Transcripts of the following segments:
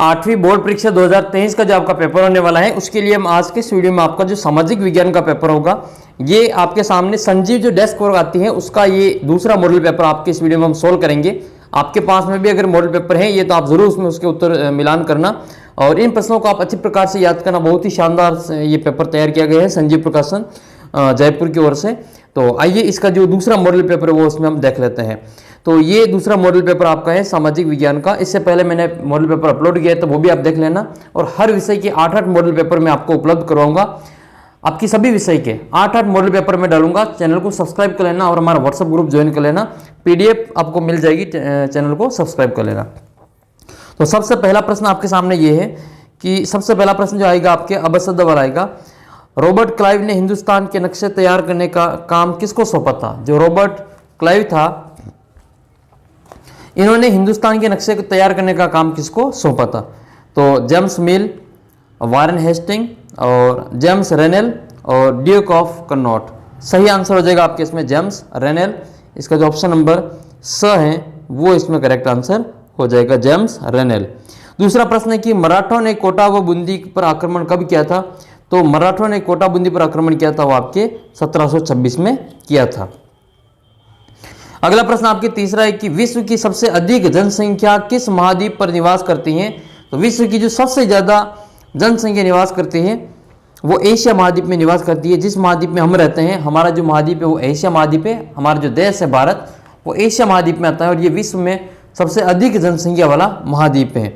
8वीं बोर्ड परीक्षा 2023 का जो आपका पेपर होने वाला है, उसके लिए हम आज के इस वीडियो में आपका जो सामाजिक विज्ञान का पेपर होगा, ये आपके सामने संजीव जो डेस्क वर्क आती है उसका ये दूसरा मॉडल पेपर आपके इस वीडियो में हम सोल्व करेंगे। आपके पास में भी अगर मॉडल पेपर है ये तो आप जरूर उसमें उसके उत्तर मिलान करना और इन प्रश्नों को आप अच्छी प्रकार से याद करना। बहुत ही शानदार ये पेपर तैयार किया गया है संजीव प्रकाशन जयपुर की ओर से। तो आइए इसका जो दूसरा मॉडल पेपर है वो उसमें हम देख लेते हैं। तो ये दूसरा मॉडल पेपर आपका है सामाजिक विज्ञान का। इससे पहले मैंने मॉडल पेपर अपलोड किया है तो वो भी आप देख लेना। और हर विषय के 8-8 मॉडल पेपर मैं आपको उपलब्ध करवाऊंगा। आपकी सभी विषय के 8-8 मॉडल पेपर में डालूंगा। चैनल को सब्सक्राइब कर लेना और हमारा व्हाट्सएप ग्रुप ज्वाइन कर लेना। पीडीएफ आपको मिल जाएगी, चैनल को सब्सक्राइब कर लेना। तो सबसे पहला प्रश्न आपके सामने ये है कि सबसे पहला प्रश्न जो आएगा आपके अबसद वाला आएगा। रॉबर्ट क्लाइव ने हिंदुस्तान के नक्शे तैयार करने का काम किसको सौंपा था? जो रॉबर्ट क्लाइव था, इन्होंने हिंदुस्तान के नक्शे को तैयार करने का काम किसको सौंपा था? तो जेम्स मिल, वारेन हेस्टिंग और जेम्स रेनेल और ड्यूक ऑफ कनॉट। सही आंसर हो जाएगा आपके इसमें जेम्स रेनेल। इसका जो ऑप्शन नंबर स है वो इसमें करेक्ट आंसर हो जाएगा, जेम्स रेनेल। दूसरा प्रश्न है कि मराठों ने कोटा व बूंदी पर आक्रमण कब किया था? तो मराठों ने कोटा बूंदी पर आक्रमण किया था वो आपके 1726 में किया था। अगला प्रश्न आपके तीसरा है कि विश्व की सबसे अधिक जनसंख्या किस महाद्वीप पर निवास करती है? तो विश्व की जो सबसे ज्यादा जनसंख्या निवास करती है वो एशिया महाद्वीप में निवास करती है। जिस महाद्वीप में हम रहते हैं, हमारा जो महाद्वीप है वो एशिया महाद्वीप है। हमारा जो देश है भारत वो एशिया महाद्वीप में आता है और ये विश्व में सबसे अधिक जनसंख्या वाला महाद्वीप है।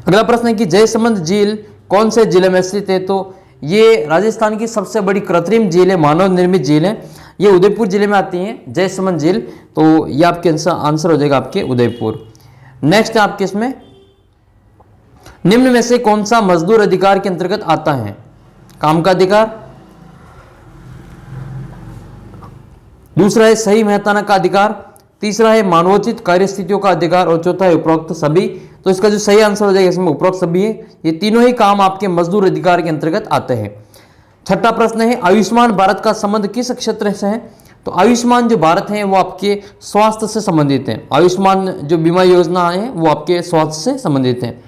अगला प्रश्न है कि जयसमंद झील कौन से जिले में स्थित है? तो ये राजस्थान की सबसे बड़ी कृत्रिम झील है, मानव निर्मित झील है। ये उदयपुर जिले में आती है जयसमंद झील। तो ये आपके आंसर हो जाएगा आपके उदयपुर। नेक्स्ट है आपके इसमें निम्न में से कौन सा मजदूर अधिकार के अंतर्गत आता है? काम का अधिकार, दूसरा है सही मेहताना का अधिकार, तीसरा है मानवोचित कार्यस्थितियों का अधिकार और चौथा है उपरोक्त सभी। तो इसका जो सही आंसर हो जाएगा इसमें उपरोक्त सभी है। ये तीनों ही काम आपके मजदूर अधिकार के अंतर्गत आते हैं। छठा प्रश्न है आयुष्मान भारत का संबंध किस क्षेत्र से है? तो आयुष्मान जो भारत है वो आपके स्वास्थ्य से संबंधित है। आयुष्मान जो बीमा योजना है वो आपके स्वास्थ्य से संबंधित है।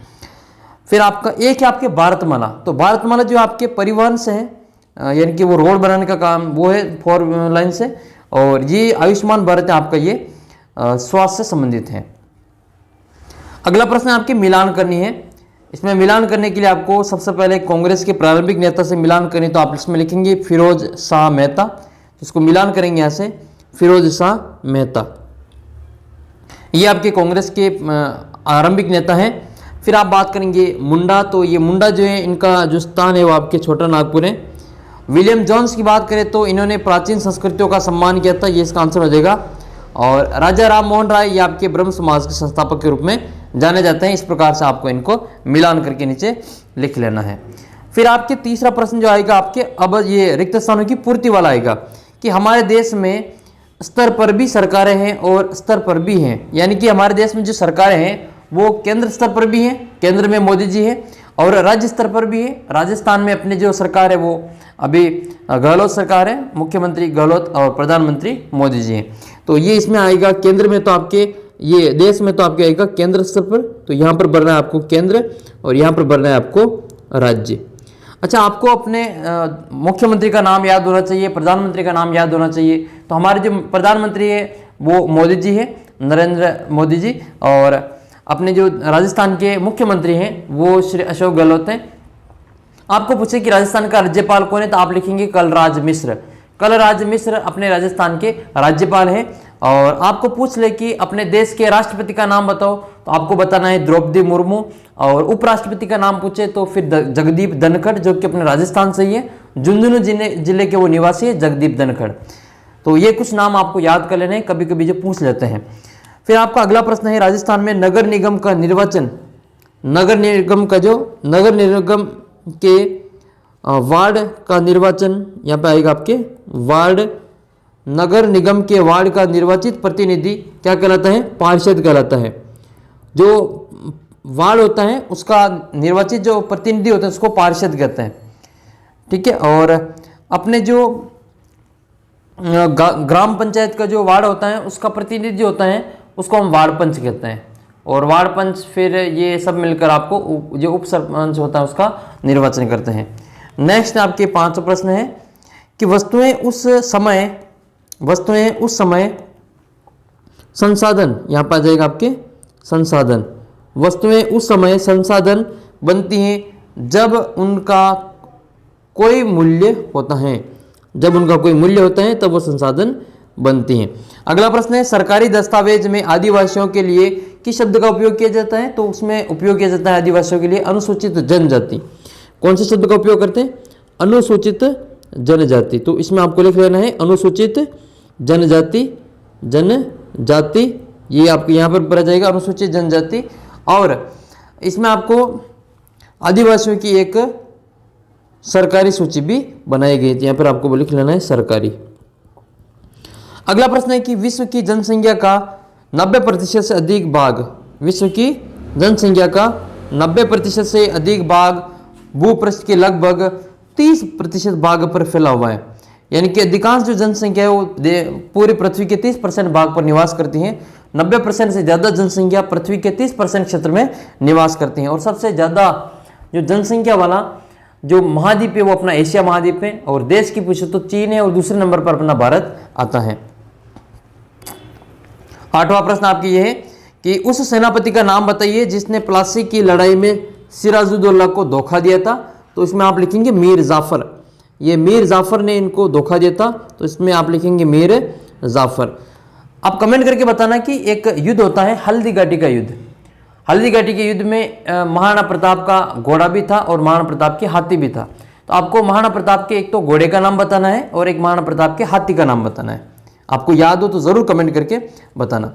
फिर आपका एक है आपके भारतमाला। तो भारतमाला जो आपके परिवहन से है, यानी कि वो रोड बनाने का काम वो है 4 लाइन से, और ये आयुष्मान भारत है आपका ये स्वास्थ्य से संबंधित है। अगला प्रश्न आपके मिलान करनी है। इसमें मिलान करने के लिए आपको सबसे पहले कांग्रेस के प्रारंभिक नेता से मिलान करनी, तो आप इसमें लिखेंगे फिरोज शाह मेहता। इसको मिलान करेंगे यहाँ से, फिरोज शाह मेहता। ये आपके कांग्रेस के आरंभिक नेता हैं। फिर आप बात करेंगे मुंडा। तो ये मुंडा जो है इनका जो स्थान है वो आपके छोटा नागपुर है। विलियम जोन्स की बात करें तो इन्होंने प्राचीन संस्कृतियों का सम्मान किया था, ये इसका आंसर हो जाएगा। और राजा राम मोहन राय ये आपके ब्रह्म समाज के संस्थापक के रूप में जाने जाते हैं। इस प्रकार से आपको इनको मिलान करके नीचे लिख लेना है। फिर आपके तीसरा प्रश्न जो आएगा आपके अब ये रिक्त स्थानों की पूर्ति वाला आएगा कि हमारे देश में स्तर पर भी सरकारें हैं और स्तर पर भी हैं, यानी कि हमारे देश में जो सरकारें हैं वो केंद्र स्तर पर भी हैं, केंद्र में मोदी जी है, और राज्य स्तर पर भी है। राजस्थान में अपने जो सरकार है वो अभी गहलोत सरकार है, मुख्यमंत्री गहलोत और प्रधानमंत्री मोदी जी हैं। तो ये इसमें आएगा केंद्र में, तो आपके ये देश में तो आपके आएगा केंद्र स्तर पर। तो यहाँ पर भरना है आपको केंद्र और यहाँ पर भरना है आपको राज्य। अच्छा, आपको अपने मुख्यमंत्री का नाम याद होना चाहिए, प्रधानमंत्री का नाम याद होना चाहिए। तो हमारे जो प्रधानमंत्री है वो मोदी जी है, नरेंद्र मोदी जी, और अपने जो राजस्थान के मुख्यमंत्री हैं वो श्री अशोक गहलोत हैं। आपको पूछे कि राजस्थान का राज्यपाल कौन है, तो आप लिखेंगे कलराज मिश्र। कलराज मिश्र अपने राजस्थान के राज्यपाल हैं। और आपको पूछ ले कि अपने देश के राष्ट्रपति का नाम बताओ, तो आपको बताना है द्रौपदी मुर्मू। और उपराष्ट्रपति का नाम पूछे तो फिर जगदीप धनखड़, जो कि अपने राजस्थान से ही है, झुंझुनू जिले के वो निवासी है जगदीप धनखड़। तो ये कुछ नाम आपको याद कर लेने, कभी कभी जो पूछ लेते हैं। फिर आपका अगला प्रश्न है राजस्थान में नगर निगम का निर्वाचन, नगर निगम के वार्ड का निर्वाचन यहाँ पे आएगा आपके वार्ड। नगर निगम के वार्ड का निर्वाचित प्रतिनिधि क्या कहलाता है? पार्षद कहलाता है। जो वार्ड होता है उसका निर्वाचित जो प्रतिनिधि होता है उसको पार्षद कहते हैं, ठीक है। और अपने जो ग्राम पंचायत का जो वार्ड होता है उसका प्रतिनिधि होता है उसको हम वार्ड पंच कहते हैं। और वार्ड पंच फिर ये सब मिलकर आपको जो उप सरपंच होता है उसका निर्वाचन करते हैं। नेक्स्ट आपके 5वां प्रश्न है कि वस्तुएं उस समय संसाधन, यहाँ पर आ जाएगा आपके संसाधन, वस्तुएं उस समय संसाधन बनती हैं जब उनका कोई मूल्य होता है, जब उनका कोई मूल्य होता है तब वो संसाधन बनती हैं। अगला प्रश्न है सरकारी दस्तावेज में आदिवासियों के लिए किस शब्द का उपयोग किया जाता है? तो उसमें उपयोग किया जाता है आदिवासियों के लिए अनुसूचित जनजाति। कौन से शब्द का उपयोग करते हैं? अनुसूचित जनजाति। तो इसमें आपको लिख लेना है अनुसूचित जनजाति, जनजाति, ये आपको यहाँ पर पढ़ा जाएगा अनुसूचित जनजाति। और इसमें आपको आदिवासियों की एक सरकारी सूची भी बनाई गई थी, यहाँ पर आपको लिख लेना है सरकारी। अगला प्रश्न है कि विश्व की जनसंख्या का 90% से अधिक भाग, विश्व की जनसंख्या का 90% से अधिक भाग भूपृष्ठ के लगभग 30% भाग पर फैला हुआ है। यानी कि अधिकांश जो जनसंख्या है वो पूरी पृथ्वी के 30% भाग पर निवास करती है। 90% से ज़्यादा जनसंख्या पृथ्वी के 30% क्षेत्र में निवास करती हैं। और सबसे ज़्यादा जो जनसंख्या वाला जो महाद्वीप है वो अपना एशिया महाद्वीप है, और देश की पूछे तो चीन है, और दूसरे नंबर पर अपना भारत आता है। 8वां प्रश्न आपकी ये है कि उस सेनापति का नाम बताइए जिसने प्लासी की लड़ाई में सिराजुद्दौला को धोखा दिया था। तो इसमें आप लिखेंगे मीर जाफर। ये मीर जाफर ने इनको धोखा दिया था, तो इसमें आप लिखेंगे मीर जाफर। आप कमेंट करके बताना कि एक युद्ध होता है हल्दी घाटी का युद्ध। हल्दी घाटी के युद्ध में महाराणा प्रताप का घोड़ा भी था और महाराणा प्रताप के हाथी भी था। तो आपको महाराणा प्रताप के एक तो घोड़े का नाम बताना है और एक महाराणा प्रताप के हाथी का नाम बताना है। आपको याद हो तो ज़रूर कमेंट करके बताना।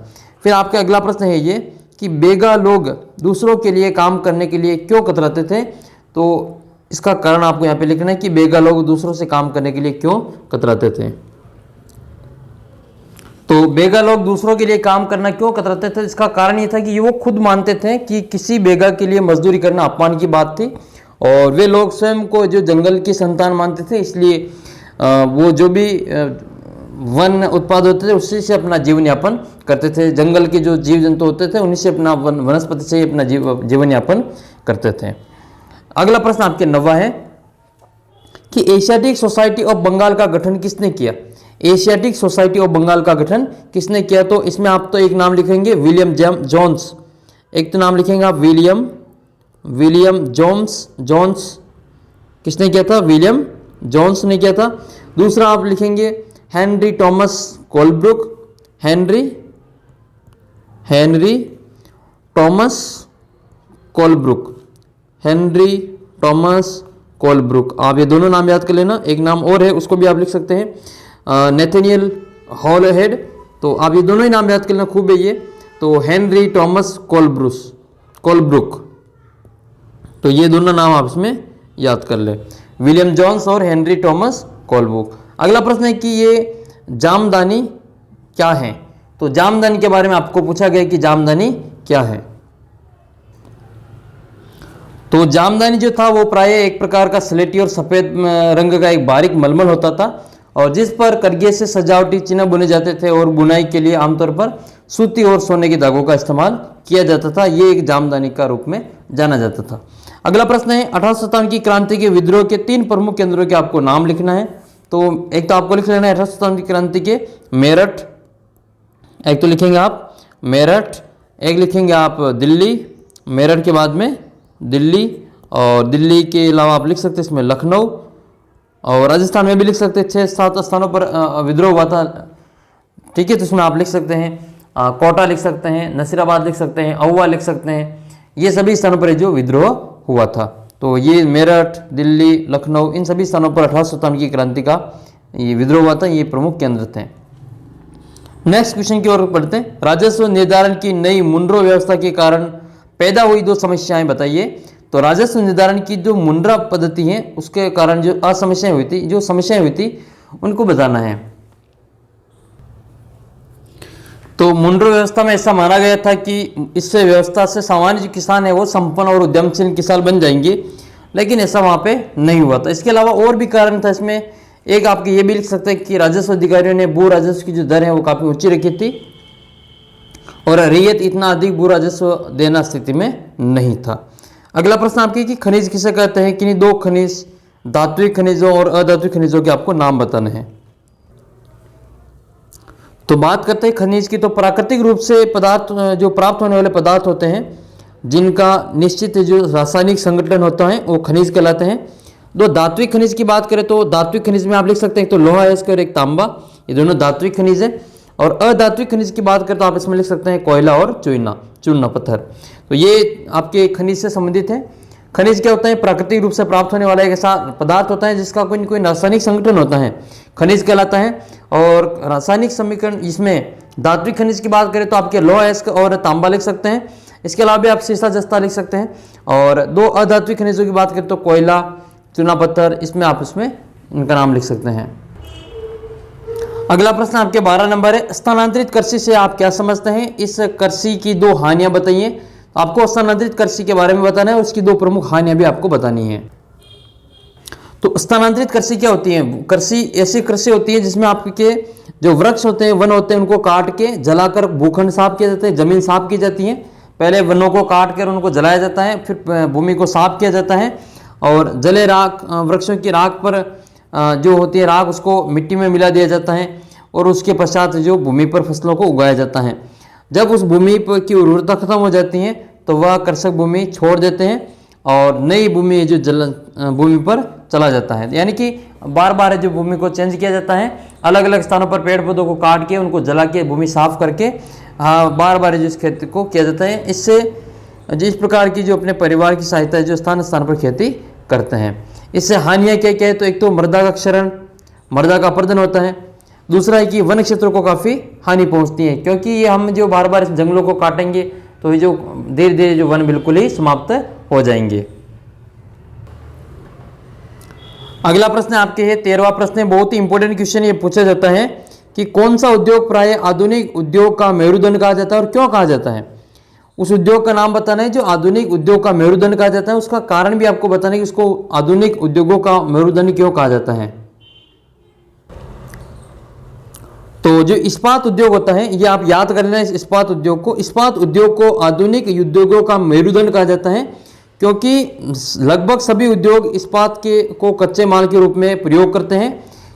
फिर आपका अगला प्रश्न है ये कि बेगा लोग दूसरों के लिए काम करने के लिए क्यों कतराते थे? तो इसका कारण आपको यहाँ पे लिखना है कि बेगा लोग दूसरों से काम करने के लिए क्यों कतराते थे। तो बेगा लोग दूसरों के लिए काम करना क्यों कतराते थे? इसका कारण ये था कि वो खुद मानते थे कि किसी बेगा के लिए मजदूरी करना अपमान की बात थी, और वे लोग स्वयं को जो जंगल की संतान मानते थे, इसलिए वो जो भी वन उत्पाद होते थे उसी से अपना जीवन यापन करते थे। जंगल के जो जीव जंतु होते थे उन्हीं से अपना वनस्पति से अपना जीवन यापन करते थे। अगला प्रश्न आपके 9वां है कि एशियाटिक सोसाइटी ऑफ बंगाल का गठन किसने किया? एशियाटिक सोसाइटी ऑफ बंगाल का गठन किसने किया? तो इसमें आप तो एक नाम लिखेंगे विलियम जोन्स, एक तो नाम लिखेंगे आप विलियम जोन्स। किसने किया था? विलियम जोन्स ने किया था। दूसरा आप लिखेंगे Henry Thomas Colebrook, Henry Thomas Colebrook. आप ये दोनों नाम याद कर लेना। एक नाम और है उसको भी आप लिख सकते हैं नेथेनियल हॉलहेड। तो आप ये दोनों ही नाम याद कर लेना, खूब है ये। तो हेनरी टॉमस कोलब्रुक, तो ये दोनों नाम आप इसमें याद कर ले, विलियम जोन्स और हेनरी टॉमस कोलब्रुक। अगला प्रश्न है कि ये जामदानी क्या है? तो जामदानी के बारे में आपको पूछा गया कि जामदानी क्या है। तो जामदानी जो था वो प्राय एक प्रकार का स्लेटी और सफ़ेद रंग का एक बारीक मलमल होता था, और जिस पर करघे से सजावटी चिन्ह बुने जाते थे, और बुनाई के लिए आमतौर पर सूती और सोने के धागों का इस्तेमाल किया जाता था। ये एक जामदानी का रूप में जाना जाता था। अगला प्रश्न है 1857 की क्रांति के विद्रोह के 3 प्रमुख केंद्रों के आपको नाम लिखना है। तो एक तो आपको लिख लेना है 1857 की क्रांति के मेरठ, एक तो लिखेंगे आप मेरठ, एक लिखेंगे आप दिल्ली, मेरठ के बाद में दिल्ली, और दिल्ली के अलावा आप लिख सकते हैं इसमें लखनऊ, और राजस्थान में भी लिख सकते हैं 6-7 स्थानों पर विद्रोह हुआ था। ठीक है, तो इसमें आप लिख सकते हैं कोटा लिख सकते हैं, नसीराबाद लिख सकते हैं, अहुआ लिख सकते हैं। ये सभी स्थानों पर जो विद्रोह हुआ था, तो ये मेरठ, दिल्ली, लखनऊ, इन सभी स्थानों पर 1857 की क्रांति का ये विद्रोह हुआ था। ये प्रमुख केंद्र थे। नेक्स्ट क्वेश्चन की ओर पढ़ते हैं। राजस्व निर्धारण की नई मुनरो व्यवस्था के कारण पैदा हुई 2 समस्याएं बताइए। तो राजस्व निर्धारण की जो मुनरा पद्धति है उसके कारण जो समस्याएं हुई थी उनको बताना है। तो मुनरो व्यवस्था में ऐसा माना गया था कि इससे व्यवस्था से सामान्य जो किसान है वो संपन्न और उद्यमशील किसान बन जाएंगे, लेकिन ऐसा वहाँ पे नहीं हुआ था। इसके अलावा और भी कारण था इसमें। एक आपके ये भी लिख सकते हैं कि राजस्व अधिकारियों ने भू राजस्व की जो दर है वो काफ़ी ऊंची रखी थी, और रैयत इतना अधिक भू राजस्व देना स्थिति में नहीं था। अगला प्रश्न आपके कि खनिज किसे कहते हैं, किन्हीं दो खनिज, धात्विक खनिजों और अधात्विक खनिजों के आपको नाम बताने हैं। तो बात करते हैं खनिज की, तो प्राकृतिक रूप से पदार्थ जो प्राप्त होने वाले पदार्थ होते हैं जिनका निश्चित जो रासायनिक संगठन होता है वो खनिज कहलाते हैं। दो धात्विक खनिज की बात करें तो धात्विक खनिज में आप लिख सकते हैं एक तो लोहा है और एक तांबा, ये दोनों धात्विक खनिज है। और अधात्विक खनिज की बात करें तो आप इसमें लिख सकते हैं कोयला और चूना पत्थर। तो ये आपके खनिज से संबंधित है। खनिज क्या होता है, प्राकृतिक रूप से प्राप्त होने वाला एक ऐसा पदार्थ होता है जिसका कोई न कोई रासायनिक संगठन होता है, खनिज कहलाता है। और रासायनिक समीकरण इसमें धात्विक खनिज की बात करें तो आपके लोहा और तांबा लिख सकते हैं। इसके अलावा भी आप सीसा जस्ता लिख सकते हैं। और दो अधात्विक खनिजों की बात करें तो कोयला, चूना पत्थर, इसमें आप इसमें इनका नाम लिख सकते हैं। अगला प्रश्न आपके 12 नंबर है, स्थानांतरित कृषि से आप क्या समझते हैं, इस कृषि की दो हानियां बताइए। आपको स्थानांतरित कृषि के बारे में बताना है और उसकी दो प्रमुख हानियां भी आपको बतानी है। तो स्थानांतरित कृषि क्या होती है, कृषि ऐसी कृषि होती है जिसमें आपके जो वृक्ष होते हैं, वन होते हैं, उनको काट के जलाकर भूखंड साफ किया जाता है, जमीन साफ की जाती है। पहले वनों को काट कर उनको जलाया जाता है, फिर भूमि को साफ किया जाता है और जले राख, वृक्षों की राख पर जो होती है राख, उसको मिट्टी में मिला दिया जाता है और उसके पश्चात जो भूमि पर फसलों को उगाया जाता है। जब उस भूमि पर की उर्वरता खत्म हो जाती है तो वह कृषक भूमि छोड़ देते हैं और नई भूमि जो भूमि पर चला जाता है। यानी कि बार बार जो भूमि को चेंज किया जाता है, अलग अलग स्थानों पर पेड़ पौधों को काट के उनको जला के भूमि साफ करके बार बार जिस खेती को किया जाता है। इससे जिस प्रकार की जो अपने परिवार की सहायता है जो स्थान स्थान पर खेती करते हैं। इससे हानियाँ क्या क्या है, तो एक तो मृदा का क्षरण, मृदा का अपरदन होता है। दूसरा है कि वन क्षेत्रों को काफ़ी हानि पहुंचती है, क्योंकि ये हम जो बार बार जंगलों को काटेंगे तो ये जो धीरे धीरे जो वन बिल्कुल ही समाप्त हो जाएंगे। अगला प्रश्न आपके है 13वां प्रश्न है, बहुत ही इंपॉर्टेंट क्वेश्चन ये पूछा जाता है कि कौन सा उद्योग प्राय आधुनिक उद्योग का मेरुदंड कहा जाता है और क्यों कहा जाता है। उस उद्योग का नाम बताना है जो आधुनिक उद्योग का मेरुदंड कहा जाता है, उसका कारण भी आपको बताना है कि उसको आधुनिक उद्योगों का मेरुदंड क्यों कहा जाता है। तो जो इस्पात उद्योग होता है, ये आप याद कर लेना इस इस्पात उद्योग को आधुनिक उद्योगों का मेरुदंड कहा जाता है, क्योंकि लगभग सभी उद्योग इस्पात को कच्चे माल के रूप में प्रयोग करते हैं।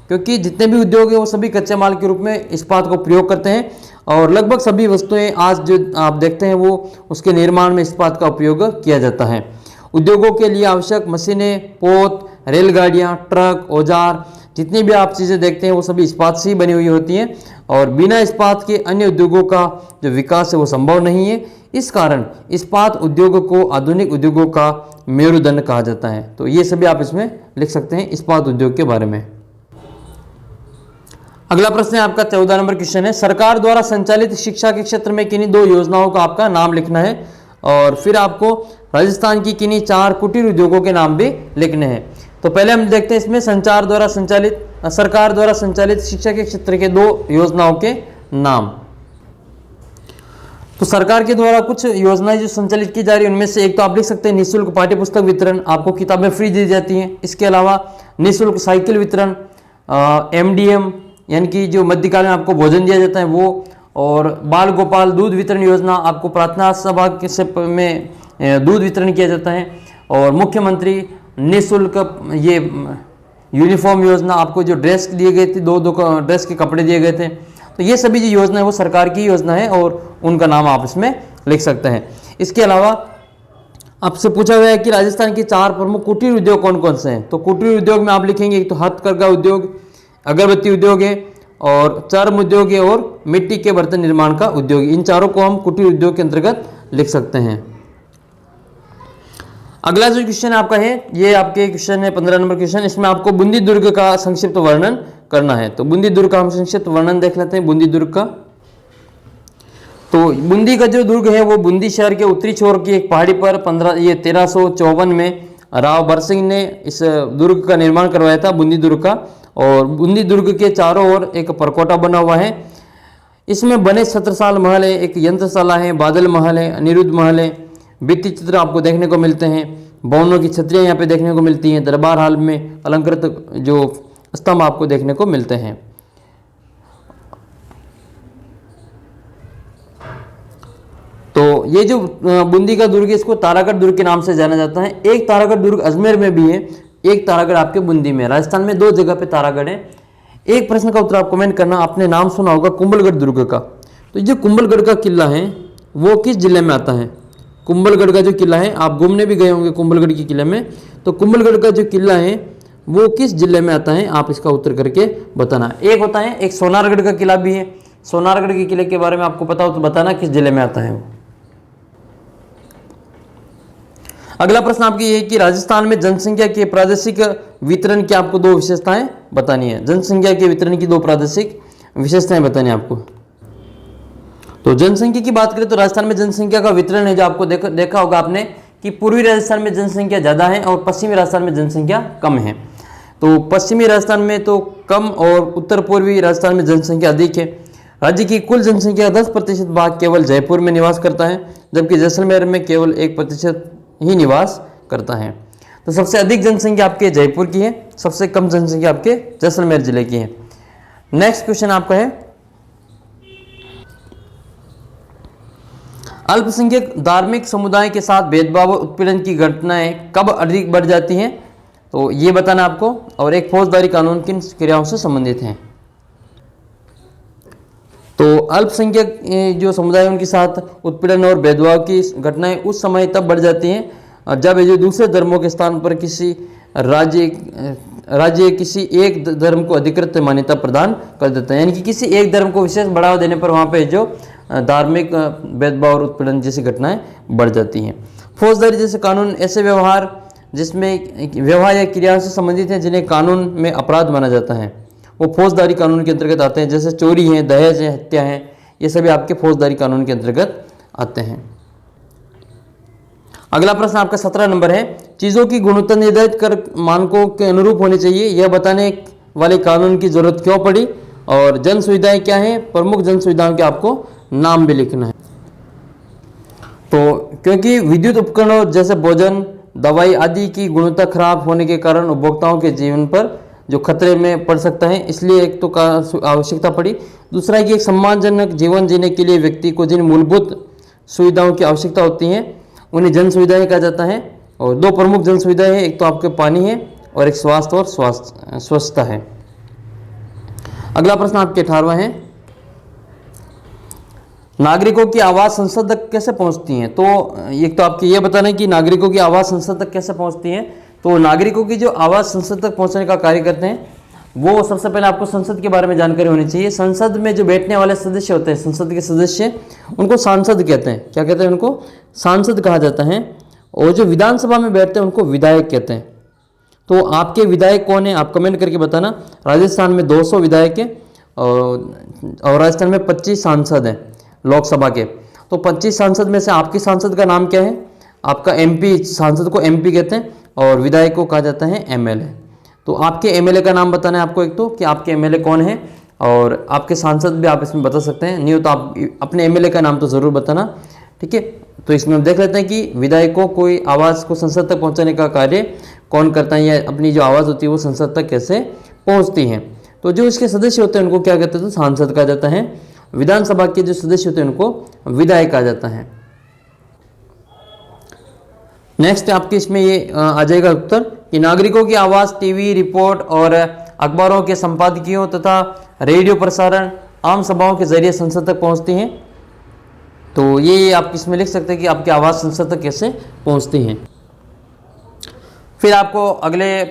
क्योंकि जितने भी उद्योग हैं वो सभी कच्चे माल के रूप में इस्पात को प्रयोग करते हैं और लगभग सभी वस्तुएं आज जो आप देखते हैं वो उसके निर्माण में इस्पात का उपयोग किया जाता है। उद्योगों के लिए आवश्यक मशीनें, पोत, रेलगाड़ियाँ, ट्रक, औजार, जितनी भी आप चीज़ें देखते हैं वो सभी इस्पात से ही बनी हुई होती हैं और बिना इस्पात के अन्य उद्योगों का जो विकास है वो संभव नहीं है। इस कारण इस्पात उद्योग को आधुनिक उद्योगों का मेरुदंड कहा जाता है। तो ये सभी आप इसमें लिख सकते हैं इस्पात उद्योग के बारे में। अगला प्रश्न है आपका 14 नंबर क्वेश्चन है, सरकार द्वारा संचालित शिक्षा के क्षेत्र में किन्हीं दो योजनाओं का आपका नाम लिखना है और फिर आपको राजस्थान की किन्हीं 4 कुटीर उद्योगों के नाम भी लिखने हैं। तो पहले हम देखते हैं इसमें सरकार द्वारा संचालित शिक्षा के क्षेत्र के 2 योजनाओं के नाम। तो सरकार के द्वारा कुछ योजनाएं जो संचालित की जा रही है उनमें से एक तो आप लिख सकते हैं निःशुल्क पाठ्य पुस्तक वितरण, आपको किताबें फ्री दी जाती हैं। इसके अलावा निःशुल्क साइकिल वितरण, MDM यानी कि जो मध्यकाल में आपको भोजन दिया जाता है वो, और बाल गोपाल दूध वितरण योजना, आपको प्रार्थना सभा में दूध वितरण किया जाता है। और मुख्यमंत्री निःशुल्क ये यूनिफॉर्म योजना, आपको जो ड्रेस दिए गए थे, दो ड्रेस के कपड़े दिए गए थे। तो ये सभी जो योजना है वो सरकार की योजना है और उनका नाम आप इसमें लिख सकते हैं। इसके अलावा आपसे पूछा गया है कि राजस्थान के 4 प्रमुख कुटीर उद्योग कौन कौन से हैं। तो कुटीर उद्योग में आप लिखेंगे एक तो हथकरघा उद्योग, अगरबत्ती उद्योग है और चर्म उद्योग है और मिट्टी के बर्तन निर्माण का उद्योग। इन चारों को हम कुटीर उद्योग के अंतर्गत लिख सकते हैं। अगला जो क्वेश्चन आपका है ये आपके क्वेश्चन है 15 नंबर क्वेश्चन, इसमें आपको बूंदी दुर्ग का संक्षिप्त वर्णन करना है। तो बूंदी दुर्ग का हम संक्षिप्त वर्णन देख लेते हैं। बूंदी दुर्ग का, तो बूंदी का जो दुर्ग है वो बूंदी शहर के उत्तरी छोर की एक पहाड़ी पर 1354 में राव बरसिंह ने इस दुर्ग का निर्माण करवाया था, बूंदी दुर्ग का। और बूंदी दुर्ग के चारों ओर एक परकोटा बना हुआ है। इसमें बने छत्रसाल महल है, एक यंत्रशाला है, बादल महल है, अनिरुद्ध महल है, भित्ति चित्र आपको देखने को मिलते हैं, भवनों की छतरियाँ यहाँ पे देखने को मिलती हैं, दरबार हाल में अलंकृत जो स्तंभ आपको देखने को मिलते हैं। तो ये जो बूंदी का दुर्ग है इसको तारागढ़ दुर्ग के नाम से जाना जाता है। एक तारागढ़ दुर्ग अजमेर में भी है, एक तारागढ़ आपके बूंदी में। राजस्थान में 2 जगह पे तारागढ़ है। एक प्रश्न का उत्तर आप कमेंट करना, आपने नाम सुना होगा कुंभलगढ़ दुर्ग का। तो ये कुंभलगढ़ का किला है वो किस जिले में आता है? कुंभलगढ़ का जो किला है, आप घूमने भी गए होंगे कुंभलगढ़ के किले में, तो कुंभलगढ़ का जो किला है वो किस जिले में आता है? आप इसका उत्तर करके बताना। एक होता है, एक सोनारगढ़ का किला भी है। सोनारगढ़ के किले के बारे में आपको पता हो तो बताना किस जिले में आता है वो। अगला प्रश्न आपकी ये है कि राजस्थान में जनसंख्या के प्रादेशिक वितरण की आपको 2 विशेषताएं बतानी है। जनसंख्या के वितरण की 2 प्रादेशिक विशेषताएं बतानी है आपको। तो जनसंख्या की बात करें तो राजस्थान में जनसंख्या का वितरण है जो आपको देखा होगा आपने कि पूर्वी राजस्थान में जनसंख्या ज़्यादा है और पश्चिमी राजस्थान में जनसंख्या कम है। तो पश्चिमी राजस्थान में तो कम और उत्तर पूर्वी राजस्थान में जनसंख्या अधिक है। राज्य की कुल जनसंख्या 10% भाग केवल जयपुर में निवास करता है, जबकि जैसलमेर में केवल 1% ही निवास करता है। तो सबसे अधिक जनसंख्या आपके जयपुर की है, सबसे कम जनसंख्या आपके जैसलमेर जिले की है। नेक्स्ट क्वेश्चन आपका है, अल्पसंख्यक धार्मिक समुदाय के साथ भेदभाव और उत्पीड़न की घटनाएं कब अधिक बढ़ जाती हैं? तो ये बताना आपको। और एक फौजदारी कानून किन क्रियाओं से संबंधित है? तो अल्पसंख्यक जो समुदाय उनके साथ उत्पीड़न और भेदभाव की घटनाएं उस समय तब बढ़ जाती हैं जब ये जो दूसरे धर्मों के स्थान पर किसी राज्य किसी एक धर्म को अधिकृत मान्यता प्रदान कर देता है, यानी कि किसी एक धर्म को विशेष बढ़ावा देने पर वहाँ पे जो धार्मिक भेदभाव और उत्पीड़न जैसी घटनाएं बढ़ जाती हैं। फौजदारी जैसे कानून ऐसे व्यवहार जिसमें व्यवहार या क्रिया से संबंधित हैं जिन्हें कानून में अपराध माना जाता है, वो फौजदारी कानून के अंतर्गत आते हैं। जैसे चोरी है, दहेज है, हत्या है, ये सभी आपके फौजदारी कानून के अंतर्गत आते हैं। अगला प्रश्न आपका 17 नंबर है, चीजों की गुणवत्ता निर्धारित कर मानकों के अनुरूप होनी चाहिए, यह बताने वाले कानून की जरूरत क्यों पड़ी? और जन सुविधाएं क्या है? प्रमुख जन सुविधाओं के आपको नाम भी लिखना है। तो क्योंकि विद्युत उपकरणों जैसे भोजन, दवाई आदि की गुणवत्ता खराब होने के कारण उपभोक्ताओं के जीवन पर जो खतरे में पड़ सकता है, इसलिए एक तो का आवश्यकता पड़ी। दूसरा है कि एक सम्मानजनक जीवन जीने के लिए व्यक्ति को जिन मूलभूत सुविधाओं की आवश्यकता होती है उन्हें जन सुविधाएं कहा जाता है। और 2 प्रमुख जन सुविधाएं हैं, एक तो आपके पानी है और एक स्वास्थ्य और स्वच्छता है। अगला प्रश्न आपके 18वां है, नागरिकों की आवाज़ संसद तक कैसे पहुंचती है? तो एक तो आपके ये बताना है कि नागरिकों की आवाज़ संसद तक कैसे पहुंचती है। तो नागरिकों की जो आवाज़ संसद तक पहुंचने का कार्य करते हैं वो सबसे पहले आपको संसद के बारे में जानकारी होनी चाहिए। संसद में जो बैठने वाले सदस्य होते हैं, संसद के सदस्य, उनको सांसद कहते हैं। क्या कहते हैं? उनको सांसद कहा जाता है। और जो विधानसभा में बैठते हैं उनको विधायक कहते हैं। तो आपके विधायक कौन है आप कमेंट करके बताना। राजस्थान में 200 विधायक हैं और राजस्थान में 25 सांसद हैं लोकसभा के। तो 25 सांसद में से आपके सांसद का नाम क्या है? आपका एमपी, सांसद को एमपी कहते हैं और विधायक को कहा जाता है एमएलए। तो आपके एमएलए का नाम बताना है आपको, एक तो कि आपके एमएलए कौन है और आपके सांसद भी आप इसमें बता सकते हैं। नहीं हो तो आप अपने एमएलए का नाम तो ज़रूर बताना, ठीक है। तो इसमें हम देख लेते हैं कि विधायकों कोई आवाज़ को संसद तक पहुंचाने का कार्य कौन करता है, या अपनी जो आवाज़ होती है वो संसद तक कैसे पहुंचती है। तो जो इसके सदस्य होते हैं उनको क्या कहते हैं? तो सांसद कहा जाता है। विधानसभा के जो सदस्य होते हैं उनको विधायक कहा जाता है। नेक्स्ट आपके इसमें ये आ जाएगा उत्तर कि नागरिकों की आवाज़ टीवी रिपोर्ट और अखबारों के संपादकीयों तथा रेडियो प्रसारण आम सभाओं के जरिए संसद तक पहुंचती हैं। तो ये आप इसमें लिख सकते हैं कि आपकी आवाज़ संसद तक कैसे पहुंचती हैं। फिर आपको अगले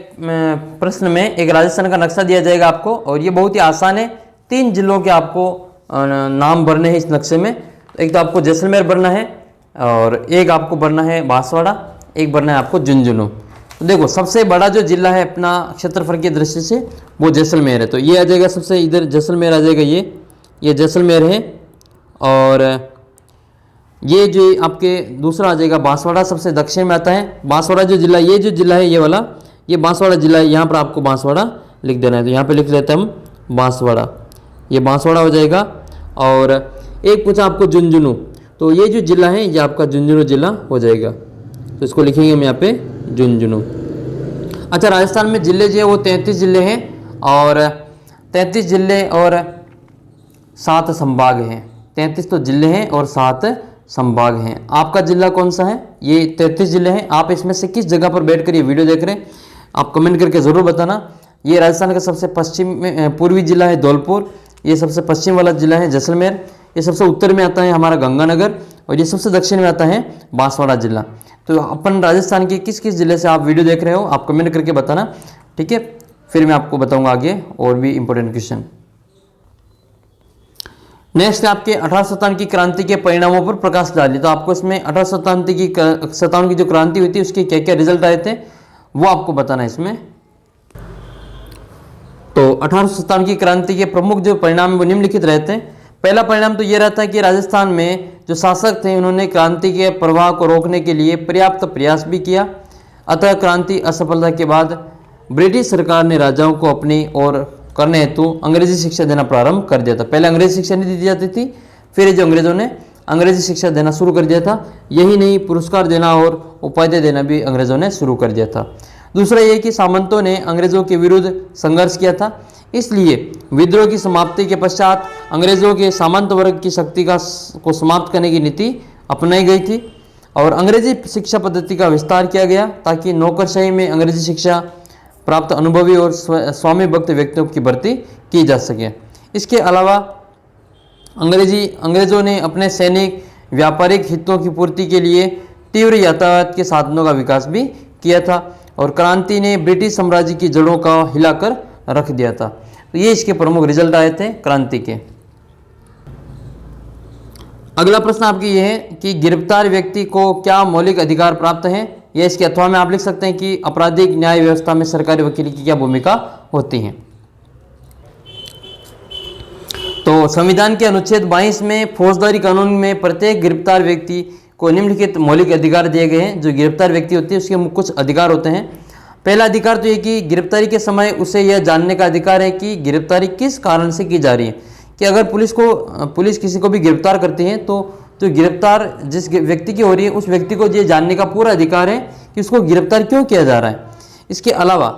प्रश्न में एक राजस्थान का नक्शा दिया जाएगा आपको, और ये बहुत ही आसान है। 3 जिलों के आपको नाम भरने हैं इस नक्शे में। एक तो आपको जैसलमेर भरना है और एक आपको भरना है बांसवाड़ा, एक भरना है आपको झुंझुनू। तो देखो सबसे बड़ा जो जिला है अपना क्षेत्रफल की दृष्टि से वो जैसलमेर है। तो ये आ जाएगा सबसे, इधर जैसलमेर आ जाएगा, ये जैसलमेर है। और ये जो आपके दूसरा आ जाएगा बांसवाड़ा, सबसे दक्षिण में आता है। बांसवाड़ा जो जिला, ये जो जिला है ये वाला, ये बांसवाड़ा जिला है। यहाँ पर आपको बांसवाड़ा लिख देना है। तो यहाँ पे लिख लेते हैं हम बांसवाड़ा, ये बांसवाड़ा हो जाएगा। और एक पूछा आपको झुंझुनू, तो ये जो जिला है ये आपका झुंझुनू जिला हो जाएगा। तो इसको लिखेंगे हम यहाँ पे झुंझुनू। अच्छा, राजस्थान में जिले जो है वो 33 जिले हैं और 33 जिले और 7 संभाग हैं। 33 तो जिले हैं और 7 संभाग हैं। आपका जिला कौन सा है? ये 33 जिले हैं। आप इसमें से किस जगह पर बैठकर ये वीडियो देख रहे हैं, आप कमेंट करके ज़रूर बताना। ये राजस्थान का सबसे पूर्वी जिला है धौलपुर, ये सबसे पश्चिम वाला जिला है जैसलमेर, ये सबसे उत्तर में आता है हमारा गंगानगर, और ये सबसे दक्षिण में आता है बांसवाड़ा जिला। तो अपन राजस्थान के किस किस जिले से आप वीडियो देख रहे हो, आप कमेंट करके बताना, ठीक है। फिर मैं आपको बताऊंगा आगे और भी इंपॉर्टेंट क्वेश्चन। नेक्स्ट आपके 1857 की क्रांति के परिणामों पर प्रकाश डालिए। तो आपको इसमें 1857 की जो क्रांति हुई थी उसके क्या क्या रिजल्ट आए थे वो आपको बताना है इसमें। तो 1857 की क्रांति के प्रमुख जो परिणाम वो निम्नलिखित रहते हैं। पहला परिणाम तो ये रहता है कि राजस्थान में जो शासक थे उन्होंने क्रांति के प्रवाह को रोकने के लिए पर्याप्त प्रयास भी किया। अतः क्रांति असफलता के बाद ब्रिटिश सरकार ने राजाओं को अपनी ओर करने हेतु अंग्रेजी शिक्षा देना प्रारंभ कर दिया था। पहले अंग्रेजी शिक्षा नहीं दी जाती थी, फिर जो अंग्रेजों ने अंग्रेजी शिक्षा देना शुरू कर दिया था। यही नहीं, पुरस्कार देना और उपाधि देना भी अंग्रेजों ने शुरू कर दिया था। दूसरा ये कि सामंतों ने अंग्रेजों के विरुद्ध संघर्ष किया था, इसलिए विद्रोह की समाप्ति के पश्चात अंग्रेजों के सामंत वर्ग की शक्ति को समाप्त करने की नीति अपनाई गई थी और अंग्रेजी शिक्षा पद्धति का विस्तार किया गया ताकि नौकरशाही में अंग्रेजी शिक्षा प्राप्त अनुभवी और स्वामी भक्त व्यक्तियों की भर्ती की जा सके। इसके अलावा अंग्रेजों ने अपने सैनिक व्यापारिक हितों की पूर्ति के लिए तीव्र यातायात के साधनों का विकास भी किया था और क्रांति ने ब्रिटिश साम्राज्य की जड़ों का हिलाकर रख दिया था। तो ये इसके प्रमुख रिजल्ट आए थे क्रांति के। अगला प्रश्न आपकी ये है कि गिरफ्तार व्यक्ति को क्या मौलिक अधिकार प्राप्त है, या इसके अथवा में आप लिख सकते हैं कि आपराधिक न्याय व्यवस्था में सरकारी वकील की क्या भूमिका होती है। तो संविधान के अनुच्छेद 22 में फौजदारी कानून में प्रत्येक गिरफ्तार व्यक्ति को निम्नलिखित मौलिक अधिकार दिए गए हैं। जो गिरफ्तार व्यक्ति होती है उसके कुछ अधिकार होते हैं। पहला अधिकार तो ये कि गिरफ्तारी के समय उसे यह जानने का अधिकार है कि गिरफ्तारी किस कारण से की जा रही है। कि अगर पुलिस किसी को भी गिरफ्तार करती है तो गिरफ्तार जिस व्यक्ति की हो रही है उस व्यक्ति को ये जानने का पूरा अधिकार है कि उसको गिरफ्तार क्यों किया जा रहा है। इसके अलावा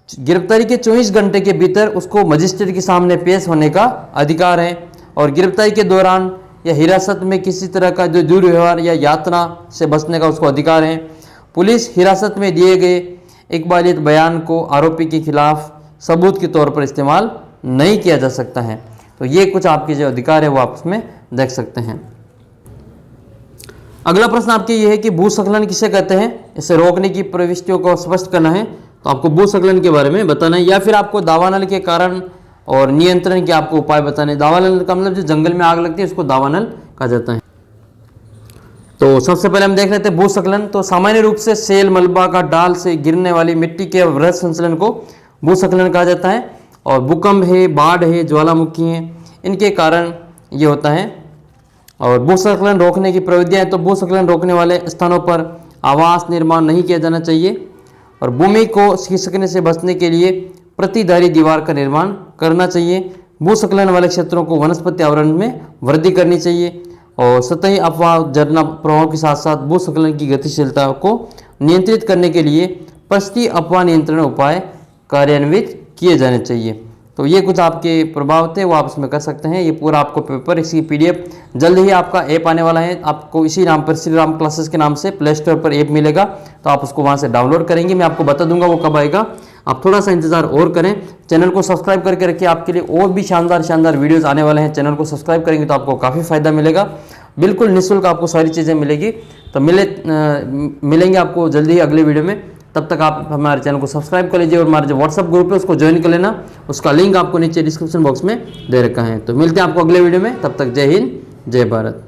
गिरफ्तारी के 24 घंटे के भीतर उसको मजिस्ट्रेट के सामने पेश होने का अधिकार है और गिरफ्तारी के दौरान या हिरासत में किसी तरह का जो दुर्व्यवहार या यातना से बचने का उसको अधिकार है। पुलिस हिरासत में दिए गए इकबालियत बयान को आरोपी के खिलाफ सबूत के तौर पर इस्तेमाल नहीं किया जा सकता है। तो ये कुछ आपके जो अधिकार है वो आप इसमें देख सकते हैं। अगला प्रश्न आपके ये है कि भूस्खलन किसे कहते हैं, इसे रोकने की प्रविष्टियों को स्पष्ट करना है। तो आपको भूस्खलन के बारे में बताना है या फिर आपको दावानल के कारण और नियंत्रण के आपको उपाय बताने। दावानल का मतलब जो जंगल में आग लगती है उसको दावानल कहा जाता है। तो सबसे पहले हम देख लेते हैं भूस्खलन। तो सामान्य रूप से सेल मलबा का डाल से गिरने वाली मिट्टी के वृहद संचलन को भूस्खलन कहा जाता है। और भूकंप है, बाढ़ है, ज्वालामुखी है, इनके कारण ये होता है। और भूस्खलन रोकने की प्रविधियाँ हैं। तो भूस्खलन रोकने वाले स्थानों पर आवास निर्माण नहीं किया जाना चाहिए और भूमि को खिसकने से बचने के लिए प्रतिधारी दीवार का निर्माण करना चाहिए। भूस्खलन वाले क्षेत्रों को वनस्पति आवरण में वृद्धि करनी चाहिए और सतही अफवाह झरना प्रभाव के साथ साथ भूस्खलन की गतिशीलता को नियंत्रित करने के लिए पश्चिमी अफवाह नियंत्रण उपाय कार्यान्वित किए जाने चाहिए। तो ये कुछ आपके प्रभाव थे वो आप इसमें कर सकते हैं। ये पूरा आपको पेपर, इसकी PDF जल्द ही आपका ऐप आने वाला है। आपको इसी नाम पर श्री राम क्लासेस के नाम से प्ले स्टोर पर ऐप मिलेगा, तो आप उसको वहाँ से डाउनलोड करेंगे। मैं आपको बता दूंगा वो कब आएगा, आप थोड़ा सा इंतजार और करें। चैनल को सब्सक्राइब करके रखिए, आपके लिए और भी शानदार वीडियोज़ आने वाले हैं। चैनल को सब्सक्राइब करेंगे तो आपको काफ़ी फायदा मिलेगा, बिल्कुल निःशुल्क आपको सारी चीज़ें मिलेगी। तो मिलेंगे आपको जल्दी ही अगले वीडियो में। तब तक आप हमारे चैनल को सब्सक्राइब कर लीजिए और हमारा जो व्हाट्सअप ग्रुप है उसको ज्वाइन कर लेना, उसका लिंक आपको नीचे डिस्क्रिप्शन बॉक्स में दे रखा है। तो मिलते हैं आपको अगले वीडियो में, तब तक जय हिंद जय भारत।